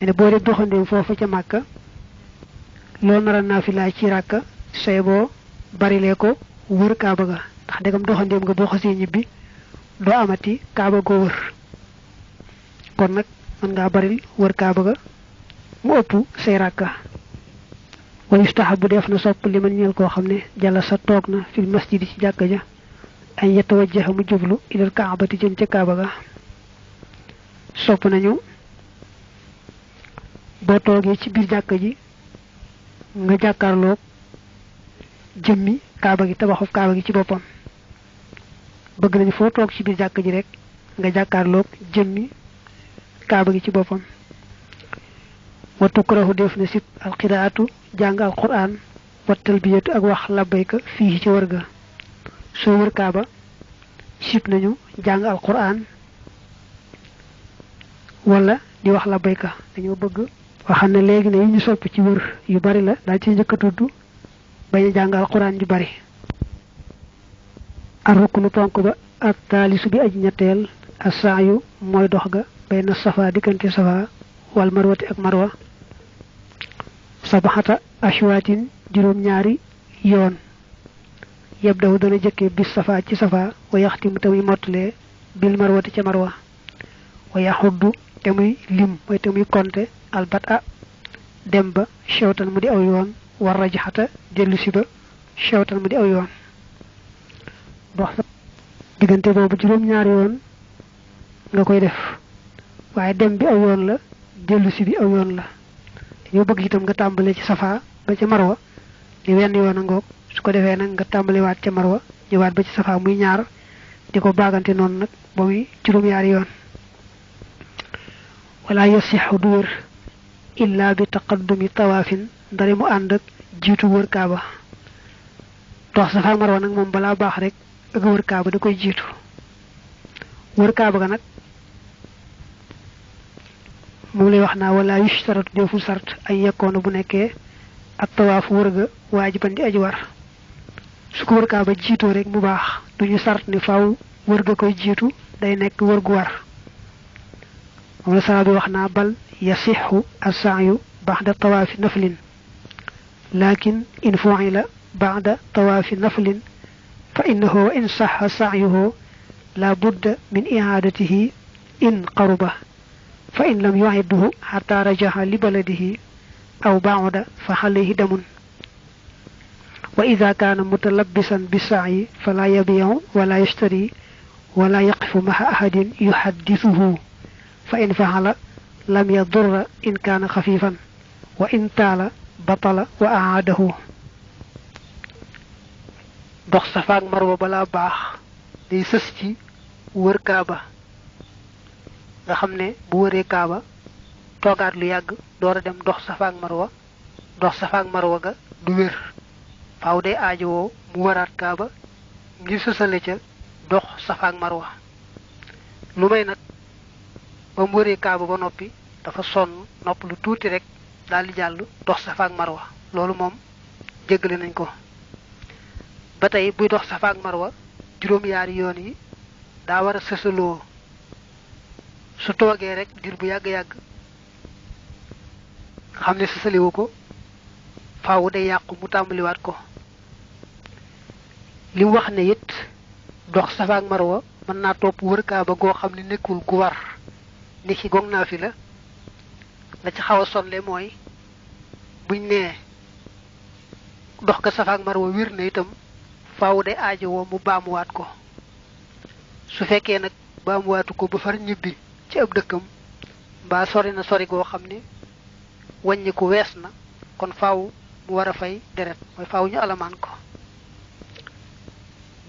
ne boo dee doxandéem foofa ca Màkka loo nar a naafila ci ràkka say boo barilee ko wër kaaba ga ndax ndegam doxandéem nga boo xasee ñibbi doo amati kaaba goo wër kon nag mën ngaa baril wër kaaba ga mu ëpp say ràkka wa yustahabu def na sopp li man ñeel koo xam ne jàlla sa toog na fil masjidi ci jàkka ja ay yatawajjaha mu jublu ilal kaabati jëm ca kaaba ga sopp nañu boo toogee ci biir jàkka ji nga jàkkaarloog jëmmi kaaba gi tabaxuf kaaba gi ci boppam bëgg nañu foo toog ci biir jàkka ji rek nga jàkkaarloog jëmmi kaaba gi ci boppam wa tukrahu def na sib alqiraatu jàng alquran wa talbiyatu ak wax labbayka fii ci wër ga soo wër kaaba sib nañu jàng alquran wala di wax labbayka dañoo bëgg waxam ne léegi ne yi ñu sopp ci wër yu bari la daal ci njëkk a tudd bañ a jàng alquran ju bari arruknu ponk ba ak taalisu bi aji ñetteel asaayu mooy dox ga bayna safa diggante safa wal marwati ak marwa sabaxata ashwaatin juróom-ñaari yoon yabdaw dana jëkke bis safa ci safa wa yaxtimu tamuy mottalee bil marwati ca marwa wa yaxuddu te muy lim mooy te muy konte albat a dem ba shewtan mu di aw yoon war rajaxata dellu si ba shewtan mu di aw yoon dox diggante boobu juróom-ñaari yoon nga koy def waaye dem bi aw yoon la dellu si bi aw yoon la dañoo bëgg itam nga tàmbale ci safa ba ca marwa di wenn yoon a ngoog su ko defee nag nga tàmbaliwaat ca marwa ñëwaat ba ci safa muy ñaar di ko baagante noonu nag ba muy juróom-ñaari yoon wala yasixu du wër illa bi taqaddumi tawaafin ndare mu ànd ak jiitu wër kaaba dox safa ak marwa nag moom balaa baax rek ak wër kaaba da koy jiitu wër kaaba ga nag moom lay wax naa wala yushtaratu deful sart ay yekkoona bu nekkee ak tawaaf wër ga waajiban di aji war su ko wër kaaba jiitoo rek mu baax duñu sart ni faaw wër ga koy jiitu day nekk wër gu war moom la saa bi wax naa bal yasixu as-sa'yu ba'da tawaafi naflin lakin in fu'ila ba'da tawaafi naflin fa innahu wa in sahha sa'yuhu la budda min i'adatihi in qaruba fa in lam yu'idhu hatta rajaha li baladihi aw ba'da fa alayhi damun wa idha kana mutalabbisan bis-sa'yi fala yabi'u wala yashtari wala yaqifu ma'a ahadin yuhaddithuhu fa in fa'ala lam yadurra in kana khafifan wa in taala batala wa aadahu dox safa ak marwa bala baax day sës ci wër kaaba nga xam ne bu wëree kaaba toogaat lu yàgg door a dem dox safa ak marwa ga du wér faaw day aajowoo mu waraat kaaba ngir sësale ca dox safa ak marwa lu may nag ba mu wëree kaaba ba noppi dafa sonn nopp lu tuuti rek daal di jàll dox safa ak marwa loolu moom jéggale nañ ko ba tey buy dox safa ak marwa juróom-yaari yoon yi daa war a sësaloo su toogee rek dir bu yàgg-yàgg xam ne sësaliwu ko faawu day yàqu mu tàmbaliwaat ko li mu wax ne it dox safa ak marwa mën naa topp wër kaaba goo xam ne nekkul gu war ni ki gong naa fi la ci xaw a sonle mooy buñ nee dox ga safa ak marwa wir na itam faawu day aajowoo mu baamuwaat ko su fekkee nag baamuwaatu ko ba far ñibbi ci ab dëkkam mbaa sori na sori goo xam ne wàññi ko wees na kon faaw mu war a fay deret mooy faaw ñu alamaan ko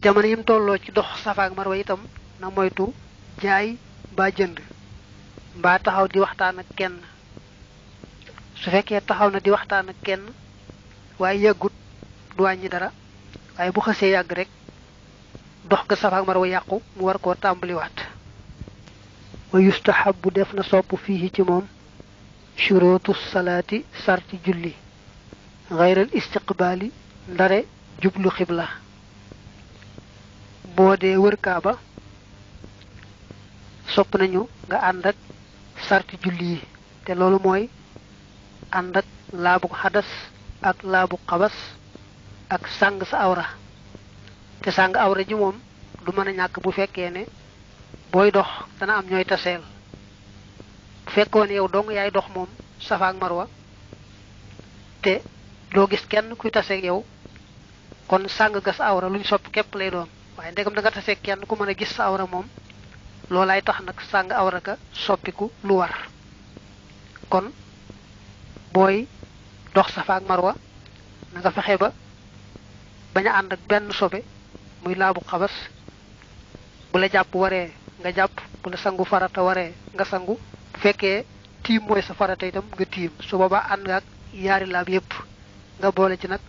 jamono yim tolloo ci dox safa ak marwa itam na moytu jaay mbaa jënd mbaa taxaw di waxtaan ak kenn su fekkee taxaw na di waxtaan ak kenn waaye yàggut du wàññi dara waaye bu xasee yàgg rek dox ga safa ak marwa yàqu mu war koo tàmbaliwaat wa yustahabu def na sopp fii ci moom shurutu salaati sarti julli xayral istiqbaali ndare jublu xibla boo dee wër kaaba sopp nañu nga ànd ak sarti julli yi te loolu mooy ànd ak laabu xadas ak laabu xabas ak sàng sa awra te sàng awra ji moom du mën a ñàkk bu fekkee ne booy dox dana am ñooy taseel bu fekkoon yow dong yaay dox moom safa ak marwa te doo gis kenn kuy taseeg yow kon sàng ga sa awra luñ sopp képp lay doon waaye ndegam da nga taseeg kenn ku mën a gis sa awra moom loolaay tax nag sàng awra ka soppiku lu war kon booy dox safa ak marwa na nga fexe ba bañ a ànd ak benn sobe muy laabu xabas bu la jàpp waree nga jàpp bu la sangu farata waree nga sangu bu fekkee tiim mooy sa farata itam nga tiim su boobaa ànd nga ak yaari laab yépp nga boole ci nag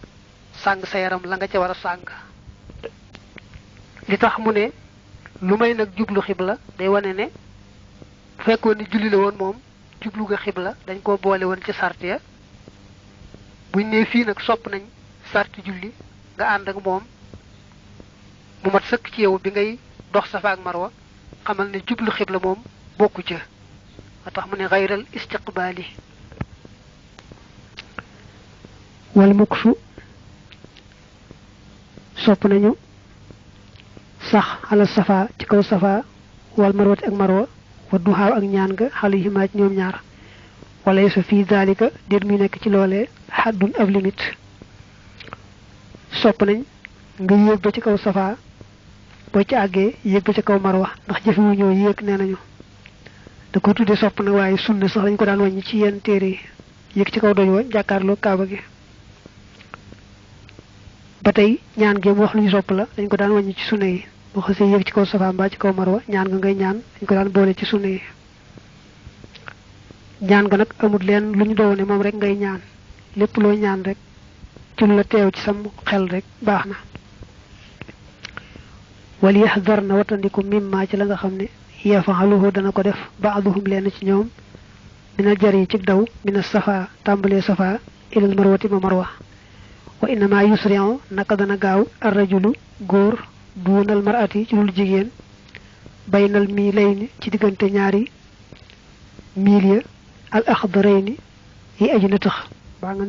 sàng sa yaram la nga ca war a sàng li tax mu ne lu may nag jublu xibla day wane ne bu fekkoon ni julli la woon moom jublu nga xibla dañ koo boole woon ci sart ya buñ ne fii nag sopp nañ sarti julli nga ànd ak moom mu mat sëkk ci yow bi ngay dox safa ak marwa xamal ne jublu xibla moom bokku ca ba tax mu ne xayral istiqbaali wal muksu sopp nañu sax ala safa ci kaw safa wal marwati ak marwa wa duhaaw ak ñaan nga xalayhima ci ñoom ñaar wala yesu fii daalika déet muy nekk ci loolee xaddun ab limite sopp nañ nga yéeg ba ci kaw safa boo ci àggee yéeg ba ci kaw marwa ndax jëfewu ñoo yéeg nee nañu da ko tuddee sopp na waaye sunna sax lañ ko daan wàññi ci yenn téere yi yéeg ci kaw doj wa jàkkaarloo kaaba gi ba tey ñaan gi mu wax lu ñu sopp la dañ ko daan wàññi ci sunna yi boo xasee yéeg ci kaw safa mbaa ci kaw marwa ñaan nga ngay ñaan dañ ko daan boole ci sunna yi ñaan nga nag amul leen lu ñu doon ne moom rek ngay ñaan lépp loo ñaan rek ci lu la teew ci sam xel rek baax na wal yahdar na watandiku mimma ci la nga xam ne yafaluhu dana ko def baaduhum leen ci ñoom mina jari ci daw mina safa tàmbalee safa ilal marwati ma marwa wa innama yusri'u naka dana gaaw ar-rajulu góor duunal mar'ati ci lul jigéen baynal miilayni ci diggante ñaari miil ya al axdarayni yi aji na tax baa nga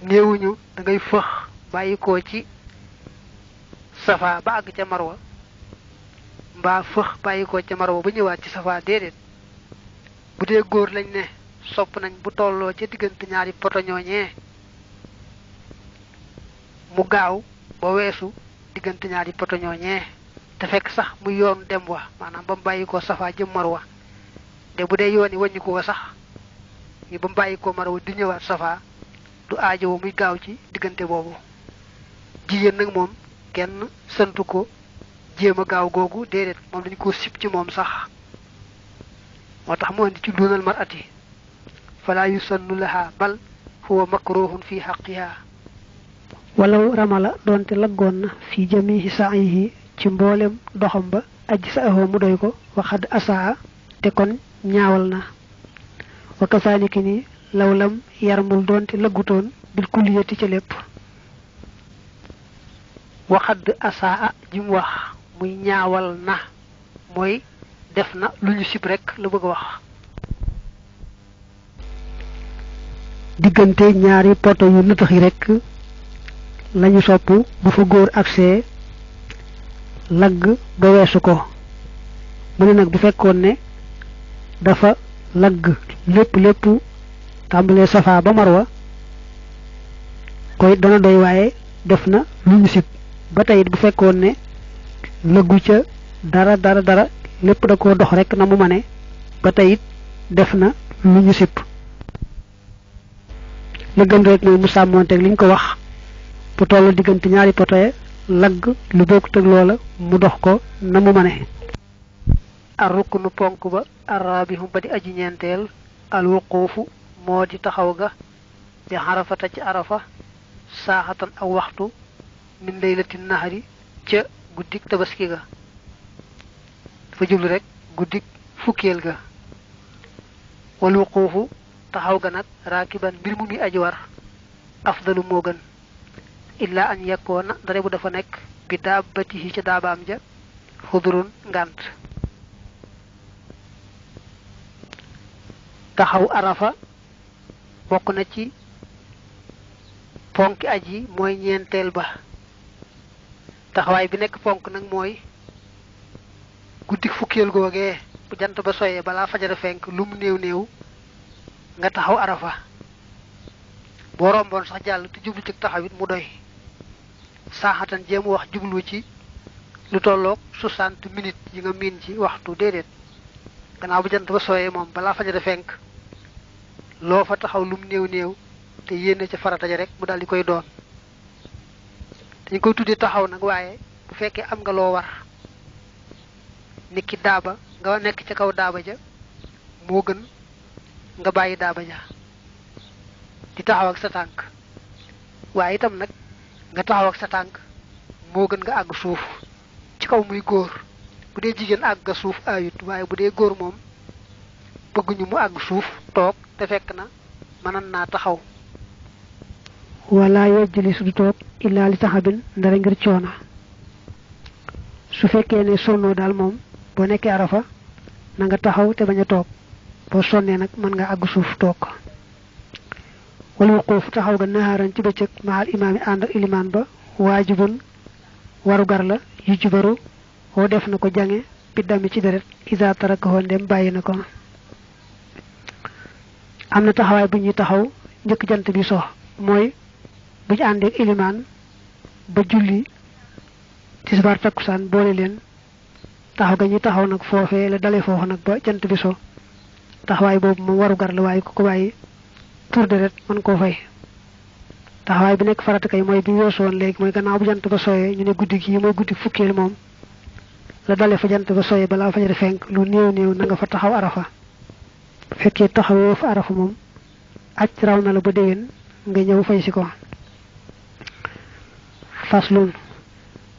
néewuñu da ngay fëx bàyyi ko ci safa ba àgg ca marwa mbaa fëx bàyyi ko ca marwa ba ñëwaat ci safa déedéet bu dee góor lañ ne sopp nañ bu tolloo ca diggante ñaari poto ñooñee mu gaaw ba weesu diggante ñaari poto ñooñee te fekk sax mu yoon dem wa maanaam ba mu bàyyi ko safa jëm marwa te bu dee yoon yi wàññi ko sax yi ba mu bàyyi ko marwa di ñëwaat safa du aajowo muy gaaw ci diggante boobu jigéen nag moom kenn santu ko jéem a gaaw googu déedéet moom dañu ko sib ci moom sax moo tax mu andi ci dunal mar'ati fala yusannu laha bal huwa makruhun fi haqqiha walaw ramala doonte laggoon na fi jamihi sa'ihi ci mboolem doxam ba aji sa ahoo mu doy ko waxad asaa te kon ñaawal na wa kasaaliki ni lawlam yarmul doonte laggutoon bil kulliyati ca lépp waxad asaa ji mu wax muy ñaawal na mooy def na lu ñu sib rek la bëgg a wax diggante ñaari poto yu nëtax yi rek lañu sopp bu fa góor agsee lagg ba weesu ko mu ne nag bu fekkoon ne dafa lagg lépp tàmbalee safa ba marwa koy dana doy waaye def na lu ñu sib ba tey bu fekkoon ne lëggu ca dara lépp da koo dox rek na mu mane ba tey def na lu ñu sib la gën rek mooy mu sàmmoonteeg liñ ko wax bu tollu diggante ñaari potoye lagg lu bokkut ak loola mu dox ko na mu mane ar ruknu ponk ba arrabihu ba di aji ñeenteel al wuquufu moo di taxaw ga di xarafata ci arafa saaxatan ak waxtu min laylatin nahari ca guddik tabaski ga fa jublu rek guddik fukkeel ga wal wuquufu taxaw ga nag raakiban mbir mu mi aji war afdalu moo gën illa an yakkoona dare bu dafa nekk bi daabatihi ca daabaam ja xudurun ngànt taxaw arafa bokk na ci ponki aji mooy ñeenteel ba taxawaay bi nekk ponk nag mooy guddik fukkeel googee bu jant ba soyee balaa fajara fenk lu mu néew néew nga taxaw arafa boo romboon sax jàll te jublu ci taxawit mu doy saaxatan jéem wax jublu ci lu tolloog 60 minutes yi nga miin ci waxtu déedéet gannaaw bu jant ba soyee moom balaa fajara fenk loo fa taxaw lu mu néew néew te yéene ca farata ja rek mu daal di koy doon dañ koy tuddee taxaw nag waaye bu fekkee am nga loo war niki daaba nga nekk ca kaw daaba ja moo gën nga bàyyi daaba ja di taxaw ak sa tànk waaye itam nag nga taxaw ak sa tànk moo gën nga àgg suuf ci kaw muy góor bu dee jigéen àgg nga suuf ayut waaye bu dee góor moom bëgguñu mu àgg suuf toog te fekk na mënan naa taxaw wala yajlisu du toog illaa li taxabin ndara ngir coona su fekkee ne sonnoo daal moom boo nekkee arafa na nga taxaw te bañ a toog boo sonnee nag mën nga àgg suuf toog wala wuquuf taxaw ga naxaaran ci bëccëg maxal imaam yi ànd ak ilimaan ba waajibun waru gar la yu jubaru woo def na ko jange biddami ci deret isa tarakahu ndem bàyyi na ko am na taxawaay bu ñuy taxaw njëkk jant bi so mooy bu ñu àndeek ilimaan ba julli tisbaar takkusaan boole leen taxaw ga ñuy taxaw nag foofee la dale foofu nag ba jant bi so taxawaay boobu moom waru gar la waaye ku ko bàyyi tur deret mën koo fay taxawaay bi nekk farata kay mooy bi ñu weesu woon léegi mooy gannaaw bu jant ba soyee ñu ne guddi gi mooy guddi fukkeel moom la dale fa jant ba soyee balaa fajar fenk lu néew néew na nga fa taxaw arafa fekkee taxawoo fa arafa moom aj raw na la ba déwén nga ñëw fay si ko faslun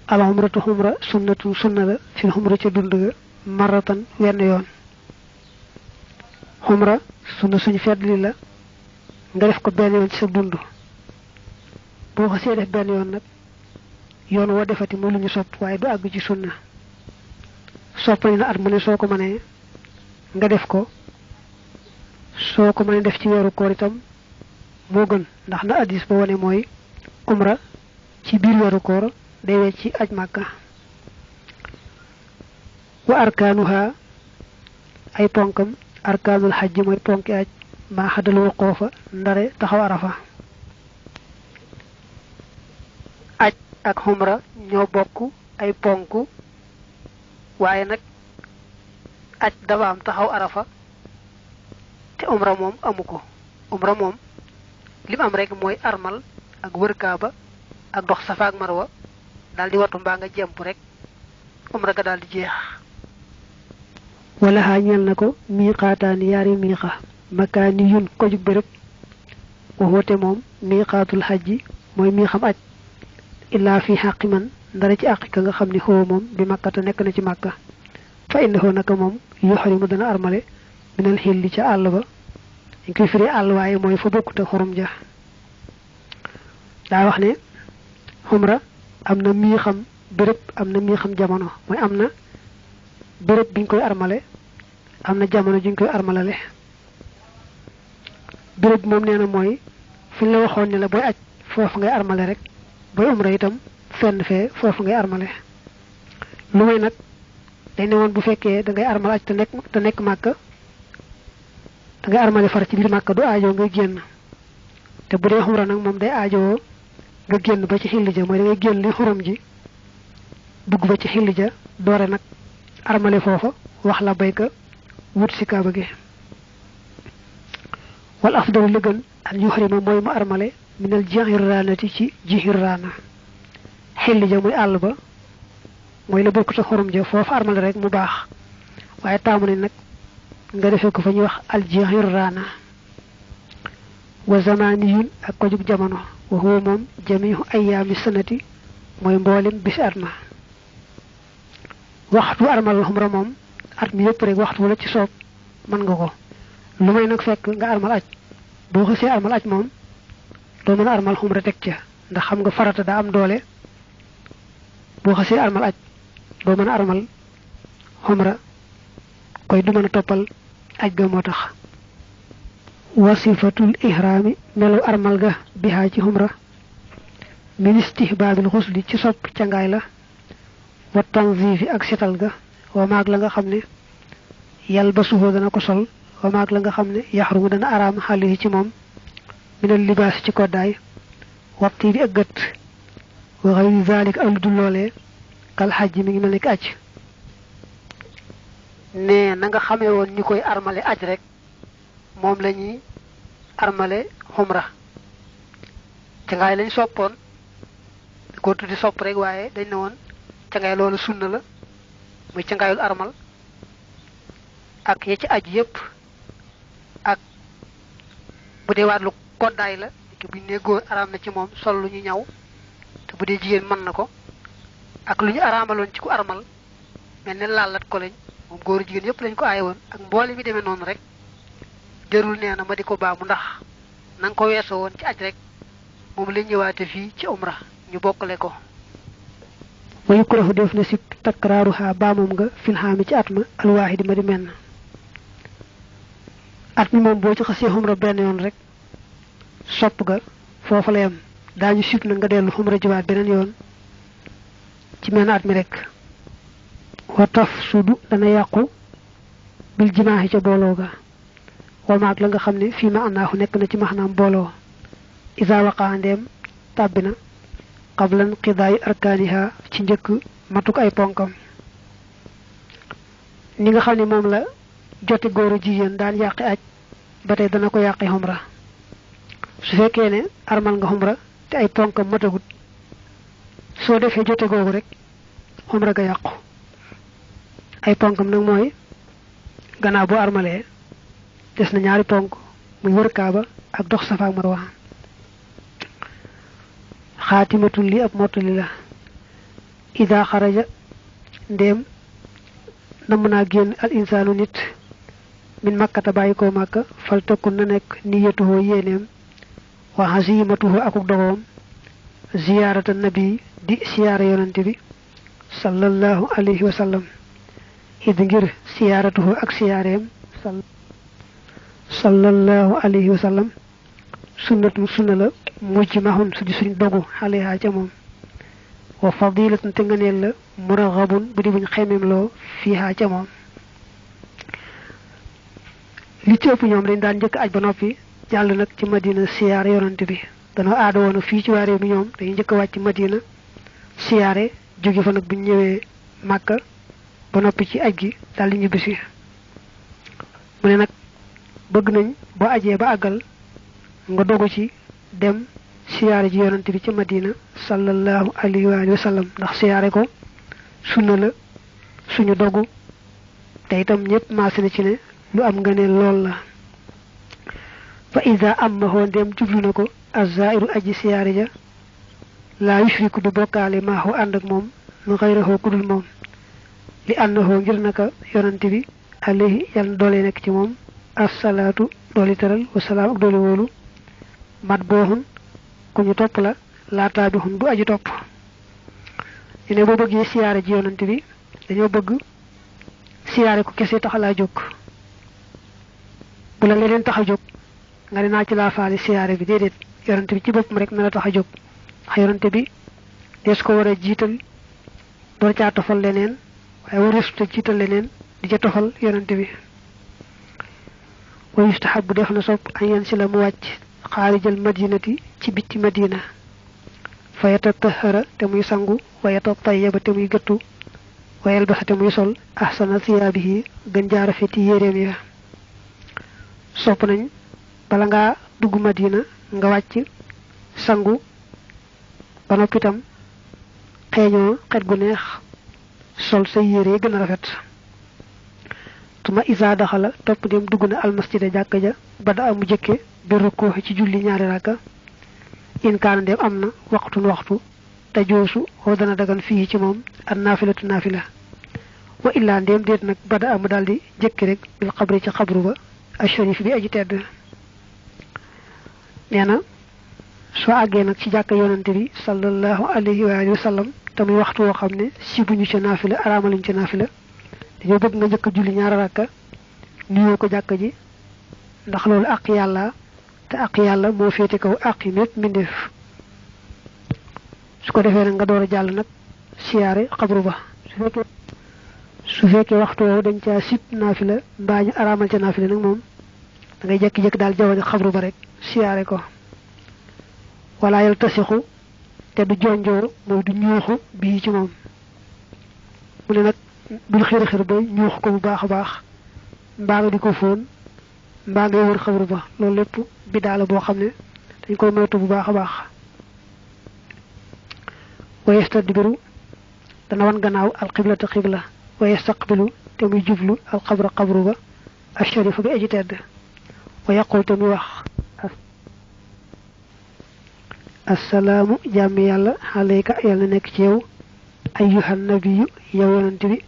al umratu umra sunnatu sunna la fil umra ca dund ga maratan wenn yoon umra sunna suñu feddli la nga def ko benn yoon ci sa dund boo xasee def benn yoon nag yoon woo defati mooy lu ñu sopp waaye du àgg ci sunna sopp nañ na at mu ne soo ko mënee nga def ko soo ko mënee def ci weeru koor itam moo gën ndax na addis ba wane mooy umra ci biir weeru koor day wecc ci aj màkka wa arkaanuha ay ponkam arkaanul xajj mooy ponki aj maa xadal wuqoofa ndare taxaw arafa aj ak umra ñoo bokk ay ponk waaye nag aj dafa am taxaw arafa te umra moom amu ko umra moom lim am rek mooy armal ak wër kaaba ak dox safa ak marwa daal di watu mbaa nga jemp rek umra ga daal di jeex wala xaa ñel na ko miiqaataani yaari miiqa makaani yun ko jug béréb waxoote moom miiqaatul xajji mooy miixam aj illaa fi xaqi man ndara ci àqi ka nga xam ne xoo moom bi makkata nekk na ci màkka fa innahu naka moom yuxrimu dana armale minal xilli ca àll ba dañ koy firi àll waaye mooy fa bokkute xorom ja daa wax ne xumra am na mii xam béréb am na mii xam jamono mooy am na béréb biñ koy armale am na jamono juñ koy armalale béréb moom nee na mooy fi la waxoon ne la booy aj foofu ngay armale rek booy umra itam fenn fee foofu ngay armale lu may nag dañ ne woon bu fekkee da ngay armal aj te nekk màkka da ngay armale far ci biir màkka du aajoo ngay génn te bu dee xumra nag moom day aajoo nga génn ba ci xilli ja mooy da ngay génn li xurum ji dugg ba ci xilli ja doore nag armale foofa wax la bayka wut si kaaba gi wal afdalu li gën an yuxrima mooy mu armale minal jihirraanati ci jihirraana xilli ja muy àll ba mooy la bokk sa xurum ja foofa armale rek mu baax waaye taamu ne nag nga defee ko fa ñuy wax al jihirraana wa zamaniyun ak ko jug jamono wa huwa moom jamihu ayaami sanati mooy mboolem bisi at ma waxtu armal xumra moom at mi yëpp rek waxtu wala ci soob mën nga ko lu may nag fekk nga armal aj boo xasee armal aj moom doo mën a armal xumra teg ca ndax xam nga farata daa am doole boo xasee armal aj doo mën a armal xumra koy du mën a toppal aj ga moo tax wasifatul ihrami melu armal ga biha ci humra min istihbabil ghusli ci sopp cangaay la wa tanzifi ak setal ga wa maag la nga xamne yalbasuhu dana ko sol wa maag la nga xamne yahrumu dana aram xalihi ci mom min al libas ci kodaay waqti bi ak gët wa ghayr zalik am du lolé kal hajj mi ngi melni acc ne na nga xamé won ñukoy armalé acc rek mom lañuy armalé umrah ci ngay lañ soppon ko tuddi sopp rek waye dañ ne won ci ngay lolu sunna la muy ci ngayul armal ak ya ci aj yépp ak bu dé waat lu kodaay la ki bu né goor aram na ci mom sol lu ñu ñaw te bu dé jigen man nako ak lu ñu aramalon ci ku armal melni lalat ko lañ mom goor jigen yépp lañ ko ayé won ak mbolé mi démé non rek jërul néna ma diko baamu ndax nang ko wéso won ci aj rek mom la ñëwaté fi ci umrah ñu bokkalé ko wa yukrahu def na sip takraruha baamum nga fil hami ci atma al wahid ma di men atmi mom bo ci xasse umrah ben yoon rek sopp ga fofu la yam dañu sip na nga delu umrah jiwaat benen yoon ci men atmi rek wa tafsudu dana yaqku bil jimaahi ci bolo ga wa maak la nga xamne fi ma annahu nek na ci mahnam bolo iza waqa ndem tabina qablan qida'i arkaniha ci ñeuk matuk ay ponkam ni nga xamne mom la joti goor jigen daan yaqi aj batay dana ko yaqi umra su fekkee ne armal nga umra te ay ponkam matagut so defé jote gogu rek umra ga yaqku ay ponkam nak moy gannaaw bo armalé des na ñaari ponk muy wër kaaba ak dox safa ak marwa khatimatul li ab motali la ida kharaja ndem namna genn al insanu nit min makkata bayiko makka fal takun na nek niyatuhu yenem wa hazimatuhu akuk dogom ziyaratan nabi di siyara yonante bi sallallahu alayhi wa sallam ngir siyaratuhu ak siyarem sallallahu alayhi wa sallam sunnatu sunna la mujmahun su di suñ dogu alayha ca mom wa fadilatun te ngeneel la muraghabun bu di buñ xemem lo fiha ca mom li ci ëpp ñoom dañ daan njëkk aj ba noppi jàll nag ci madina siyaare yonante bi danoo aada woon fii ci waaree bi ñoom dañuy njëkk wàcc madina siyaare jóge fa nag buñ ñëwee màkka ba noppi ci aj gi dal di ñibbisi mu ne nag bëgg nañ boo ajee ba àggal nga dogu ci dem siyaare ji yonante bi ci madina sallallahu alayhi wa sallam ndax siyaare ko sunna la suñu dogu te itam ñëpp maasina ci ne lu am nga ne lool la fa iza ammahu dem jublu nako az-za'iru aji siyaare ja la yushriku du bokkaale maahu ànd ak moom mu xayrahu kudul moom li annahu ngir naka yonante bi alayhi yàlla doole nekk ci moom as-salaatu dooli teral wa salaam ak dooli wóolu mat booxun ku ñu topp la laataa bi xun du aji topp ñu ne boo bëggee siyaare ji yonante bi dañoo bëgg siyaare ko kese taxalaa jóg bu la leneen tax a jóg nga ne naa ci laa faale siyaare bi déedéet yonante bi ci boppam rek na la tax a jóg ndax yonante bi des ko war a jiital door caa tofal leneen waaye warusta jiital leneen di ca tofal yonante bi wa yustahabu def na sopp an yan si la mu wàcc xaarijal madinati ci bitti madina fa yatatahara te muy sangu wa yatatayyaba te muy gëttu wa yalbasa te muy sol ahsana thiyaabihi gën jaara feti yéreem ya sopp nañ bala nga dugg madina nga wàcc sangu ba noppi itam xeeñoo xet gu neex sol say yére gën a rafet tuma isa daxala topp dem dugg na almasjida jàkka ja bada amu jëkke bi rukkoo ci julli ñaari raka in kaana dem am na waxtu te joosu oo dana dagan fii ci moom an naafilatu naafila wa illaa ndéem déet nag bada amu daldi jëkki rek bil xabri ci xabru ba asharif bi aji tedd neena soo àggee nag ci jàkka yonante bi sallallahu alayhi wa sallam te muy waxtu woo xam ne sibuñu ca naafila araamaluñ ca naafila dañoo bëgg nga njëkk julli ñaari rakka nuyoo ko jàkka ji ndax loolu àq yàlla te àq yàlla moo féete kaw àq yi mépp mbindeef su ko defee nag nga door a jàll nag siyaare xabru ba su fekkee waxtu woowu dañ caa sib naafila mbaa ñu araamal ca naafila nag moom da ngay jekki-jekki daal jaww xabru ba rek siyaare ko wala yal tasixu te du jonjoo mooy du ñuuxu bii ci moom mu ne nag bul xir ba ñuux ko bu baax a baax mbaa nga di ko fóon mbaa ngay wër xabru ba loolu lépp bidaa la boo xam ne dañ koy moytu bu baax a baax wa yastadbiru dana wan gannaaw alxiblata xibla wa yastaqbilu te muy jublu alxabra xabru ba asharifa bi aji tedd wa yaqul te muy wax assalaamu jàmm yàlla alayka yàlla nekk ci yow ayyuhan nabiyyu yow yonante bi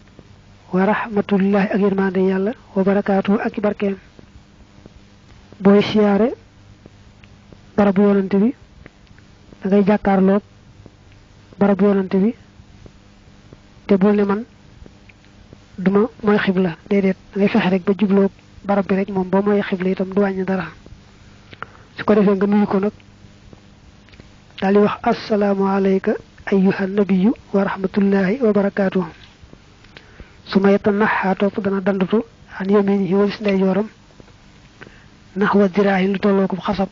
wa rahmatullahi ak yërmande yàlla wa barakaatuhu ak barkeem booy siyaare barabu yonante bi da ngay jàkkaarloog barabu yonante bi te bul ne man duma mooy xibla déedéet da ngay fexe rek ba jubloog barab bi rek moom boo mooy xibla itam du wàññi dara su ko defee nga nuyu ko nag daal di wax assalaamu alayka ayyuhan nabiyyu wa rahmatullahi wa barakaatuhu su ma yetanaxaa topp dana dandutu an yaminihi walis ndeyjooram naxwa diraahin lu tolloo ko xasab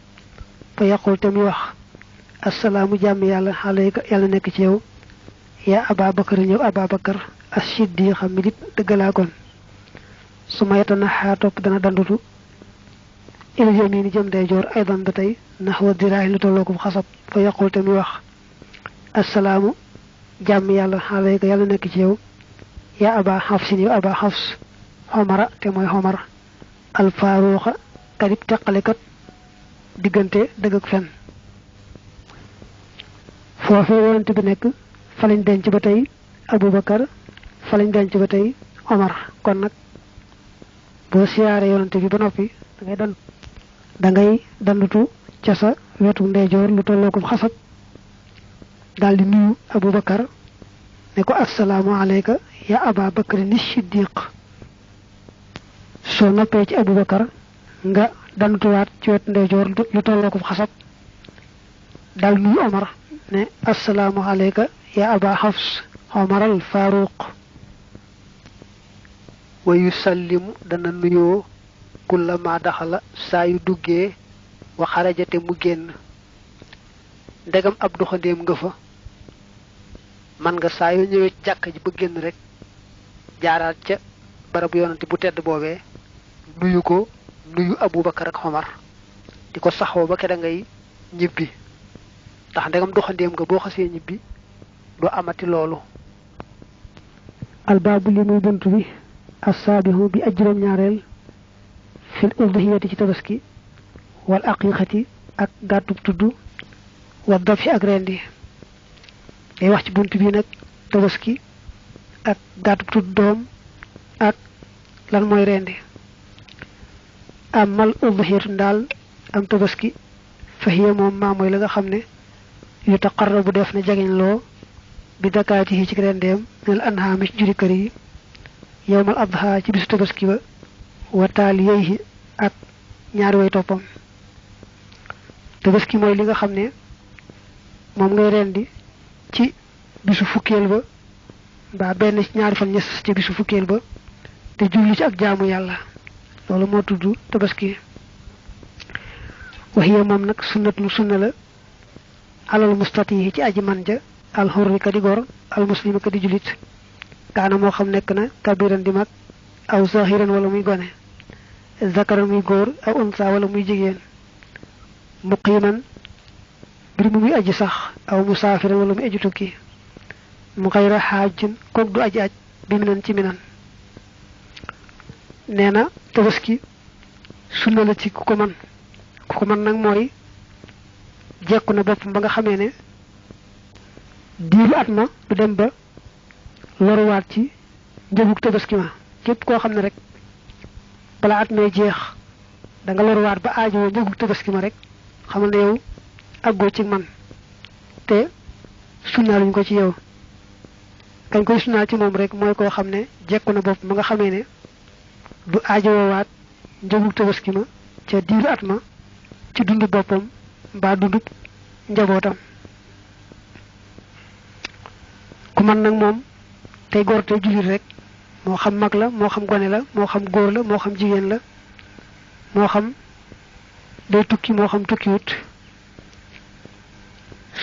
fa yaqul te muy wax assalaamu jàmm yàlla alayka yàlla nekk ci yow yaa Ababakar ñëw Ababakar as-siddiqa mi dit dëggalaa kon su ma yetanaxaa topp dana dandutu il yamini jëm ndeyjoor aydan ba tey naxwa diraahin lu tolloo ko xasab fa yaqul te muy wax assalaamu jàmm yàlla alayka yàlla nekk ci yow yaa aba xafsin yow aba xafs xomara te mooy xomar alfaaruuxa kadib teqalekat diggante dëgg ak fen foofee yonent bi nekk fa lañ denc ba tey Abubakar fa lañ denc ba tey Omar kon nag boo siyaare yonent bi ba noppi da ngay dandutu ca sa wetu ndeyjoor lu tolloo ko xasab daal di nuyu Abubakar ne ko assalaamu alayka ya Aba Bakr ni Siddiq soo noppee ci Abubakar nga dandutuwaat ci wetu ndeyjoor lu tolloo ko xasab daal nuyu Omar ne assalaamu alayka ya Aba Hafs Omar al Faruq wa yusallimu dana nuyoo kullama daxala saa yu duggee wa xarajate mu génn ndegam ab doxandéem nga fa man nga saa yoo ñëwee ci jàkka ji ba génn rek jaaraat ca barabu yonante bu tedd boobee nuyu ko nuyu Abubakar ak Omar di ko saxoo ba keda ngay ñibbi ndax ndegam doxandéem nga boo xasee ñibbi du amati loolu albaabu li muy bunt bi assaabihu bi aj juróom-ñaareel fil udhiyati ci tabaski wal aqiqati ak gàttub tudd wa dabhi ak rendi day wax ci bunt bi nag tabaski ak gàttub tudd doom ak lan mooy rendi amal udhiyatu ndaal am tabaski fahiya moom maa mooy la nga xam ne yu taqarrabu def na jegeñ loo bi dakaatihi ci rendeem minal anhaami ci juri kër yi yawmal adha ci bisu tabaski ba wa taaliyayhi ak ñaari way toppam tabaski mooy li nga xam ne moom ngay rendi ci bisu fukkeel ba mbaa benn ci ñaari fan ñes ci bisu fukkeel ba te jublu ci ak jaamu yàlla loolu moo tudd tabaski waxiya moom nag sunnatun sunna la alal mustatihi ci aji man ja al hurri ka di gor al muslimi ka di julit kaana moo xam nekk na kabiran di mag aw zahiran wala muy gone zakaran muy góor aw unsa wala muy jigéen muqiman bir mu muy aji sax aw musaafiran wala muy aji tukki mu xayra xaajin koog du aji aj bi minan ci minan nee na tabaski sunna la ci ku ko man nag mooy jekku na boppam ba nga xamee ne diiru at ma du dem ba loruwaat ci njëgug tabaski ma képp koo xam ne rek bala at may jeex da nga loruwaat ba aajowoo njëgug tabaski ma rek xamal ne yow àggoo ci man te sunnaaluñ ko ci yow kañ koy sunnaal ci moom rek mooy koo xam ne jekku na bopp ma nga xamee ne du aajowoowaat njëgug tabaski ma ca diiru at ma ci dundu boppam mbaa dundub njabootam. ku man nag moom tey góor tey jullit rek moo xam mag la moo xam gone la moo xam góor la moo xam jigéen la moo xam day tukki moo xam tukkiwut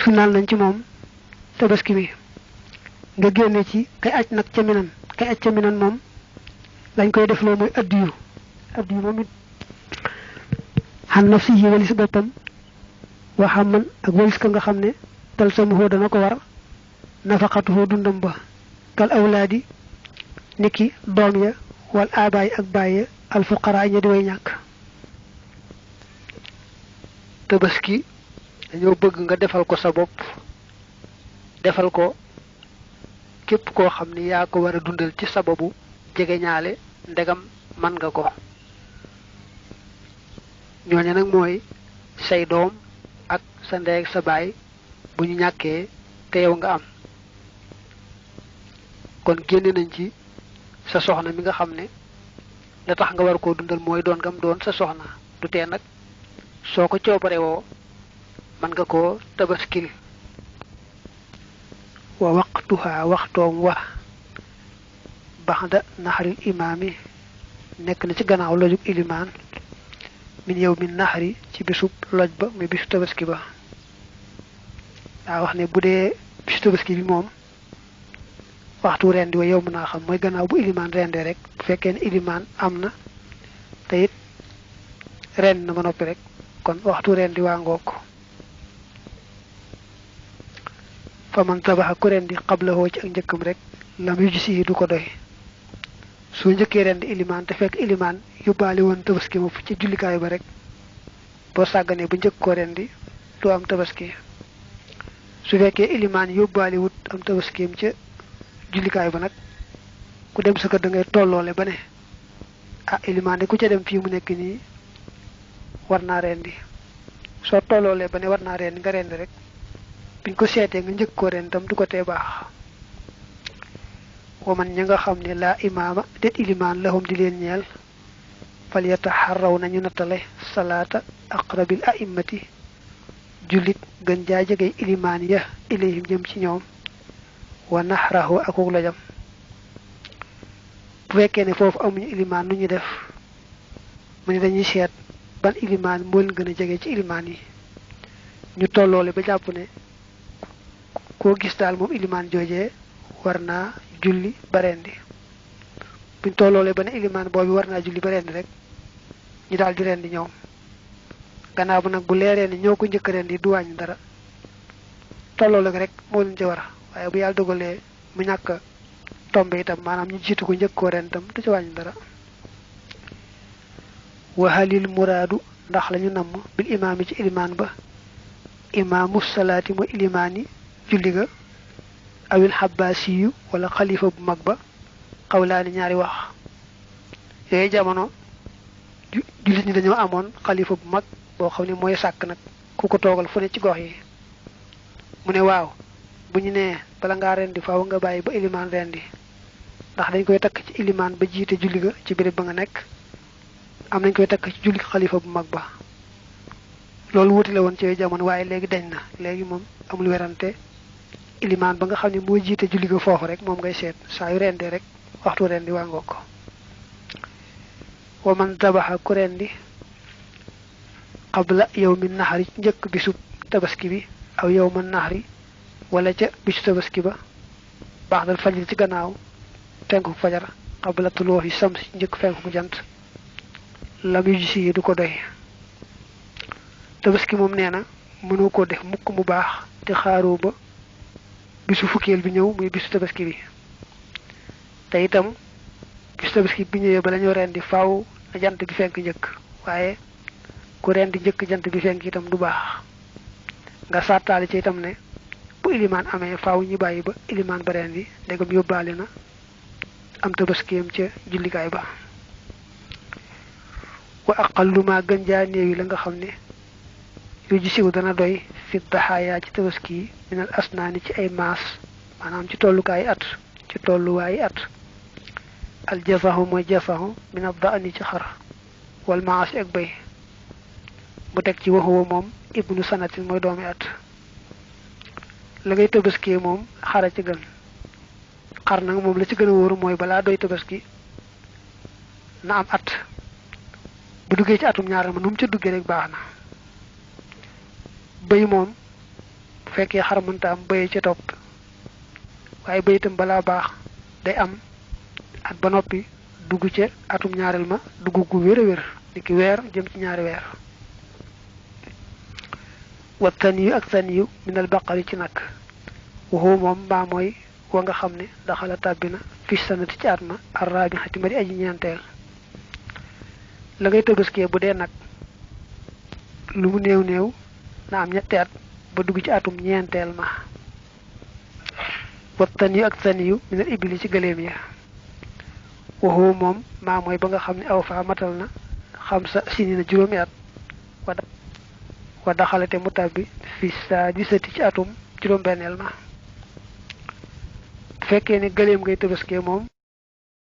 sunnaal nañ ci moom tabaski bi nga génne ci kay aj nag ca Minan kay aj ca Minan moom lañ koy def loo mooy addiyu moom it xan nafsi yi walis boppam waxam man ak walis ka nga xam ne tal samuhoo dana ko war nafaqatuhoo dundam ba kal awlaadi niki doom ya wal abaay ak bàyye al fuqaraa ña di way ñàkk. tabaski dañoo bëgg nga defal ko sa bopp defal ko képp koo xam ni yaa ko war a dundal ci sababu jege ñaale ndegam man nga ko. ñooñu nag mooy say doom ak sa ndey ak sa baay bu ñu ñàkkee te yow nga am. kon génne nañ ci sa soxna mi nga xam ne la tax nga war koo dundal mooy doon gam doon sa soxna du tee nag soo ko coobare woo mën nga koo tabaskil. wa waqtuha waxtoom wa baxda naxaril imaami nekk na ci gannaaw lojug ilimaan min yow min naxari ci bisub loj ba muy bisu tabaski ba. daa wax ne bu dee bisu tabaski bi moom waxtu rendi wa yow mën naa xam mooy gannaaw bu ilimaan rendee rek bu fekkee ne ilimaan am na te it rend na ba noppi rek kon waxtu rendi waa ngoog. fa man tabaxa ku rendi xablahoo ci ak njëkkam rek lam yu gisi du ko doy. soo njëkkee rendi ilimaan te fekk ilimaan yóbbaale woon tabaski ma ci jullikaay ba rek boo sàgganee ba njëkk koo rendi du am tabaski. su fekkee ilimaan yóbbaale wut am tabaskiyam ca jullikaay ba nag ku dem sa kër da ngay tolloole ba ne ah ilimaan de ku ca dem fii mu nekk nii war naa rendi. soo tolloolee ba ne war naa rendi nga rendi rek biñ ko seetee nga njëkk koo rendi tam du ko tee baax. waman ña nga xam ne laa imaama det ilimaan lahum di leen ñeel fal yataxarraw nañu nattale salaata aqrabil a'immati jullit gën jaa jege ilimaan ya ilayhim jëm ci ñoom wa naxrahu akuk lajam. bu fekkee ne foofu amuñu ilimaan nu ñu def mu ne dañuy seet ban ilimaan moo leen gën a jege ci ilimaan yi ñu tolloole ba jàpp ne koo gis daal moom ilimaan joojee war naa julli ba rendi. buñ tolloolee ba ne ilimaan boobu war naa julli ba rendi rek ñu daal di rendi ñoom. gannaaw bu nag bu leeree ne ñoo ko njëkk rendi du wàññi dara tolloole rek moo leen ci war waaye bu yàlla dogalee mu ñàkk tombe itam maanaam ñu jiitu ko njëkk koo ren itam du ci wàññi dara. waxalil muraadu ndax lañu namm bil imaam yi ci ilimaan ba imaamu salaati mooy ilimaani julli ga awil xabbaasiyu wala xalifa bu mag ba xawlaani ñaari wax. yooyu jamono jullit ñi dañoo amoon xalifa bu mag boo xam ne mooy sàkk nag ku ko toogal fu ne ci gox yi. mu ne waaw bu ñu nee bala ngaa rendi faaw nga bàyyi ba ilimaan rendi ndax dañ koy takk ci ilimaan ba jiite julli ga ci béréb ba nga nekk am nañ koy takk ci julli xalifa bu mag ba. loolu wuti la woon ci jamono waaye léegi dañ na léegi moom amul werante ilimaan ba nga xam ne moo jiite julli ga foofu rek moom ngay seet saa yu rendee rek waxtu rendi waa ngoo ko. wa man dabaxa ku rendi qabla yawmin naxari njëkk bisub tabaski bi aw yawman naxari wala ca bisu tabaski ba ba'dal fajr ci gannaaw fenku fajar qabla tuluuhi shams njëkk fenku jant lam yu gisi du ko doy. tabaski moom nee na mënoo koo def mukk mu baax te xaaroo ba bisu fukkeel bi ñëw muy bisu tabaski bi. te itam bisu tabaski bi ñëwee ba lañu rendi faaw na jant bi fenk njëkk waaye ku rendi njëkk jant bi fenk itam du baax. nga sartaale ci itam ne bu ilimaan amee faaw ñu bàyyi ba ilimaan ba rendi ndegam yóbbaale na am tabaskiyam ca jullikaay ba. wa aqallu ma gën jaa néewi la nga xam ne yu ji siw dana doy fi daxaayaa ci tabaski yi minal asnaani ci ay maas maanaam ci tollukaay at ci tolluwaayi at. al jasahu mooy jasahu minal daani ci xar wal maasi ak bay mu tek ci waxu mom ibnu sanatin moy doomi at la ngay tabaski mom xara ci gën xar nak mom la ci gëna wóoru moy bala doy tabaski na am at bu duggé ci atum ñaaral ma num ci duggé rek baxna bay mom bu fekkee xar mënta am bay ci top waye bay tam bala bax day am at ba nopi duggu ci atum ñaaral ma duggu gu wéra wér diki wér jëm ci ñaari wér wa taniyu ak taniyu min al baqari ci nak waxu mom ba moy wa nga xamne daxala tabina fi sanati ci atma arrabihati mari aji ñentel la ngay tebeske bu dé nak lu mu neew neew na am ñetti at ba dugg ci atum ñentel ma wa taniyu ak taniyu min al ibli ci gëleem ya waxu mom ma moy ba nga xamne aw fa matal na xamsa sinina juromi at wa daxalate mutabbi fi sadisati ci atum juroom benel ma fekkee ne gëleem ngay tebeske mom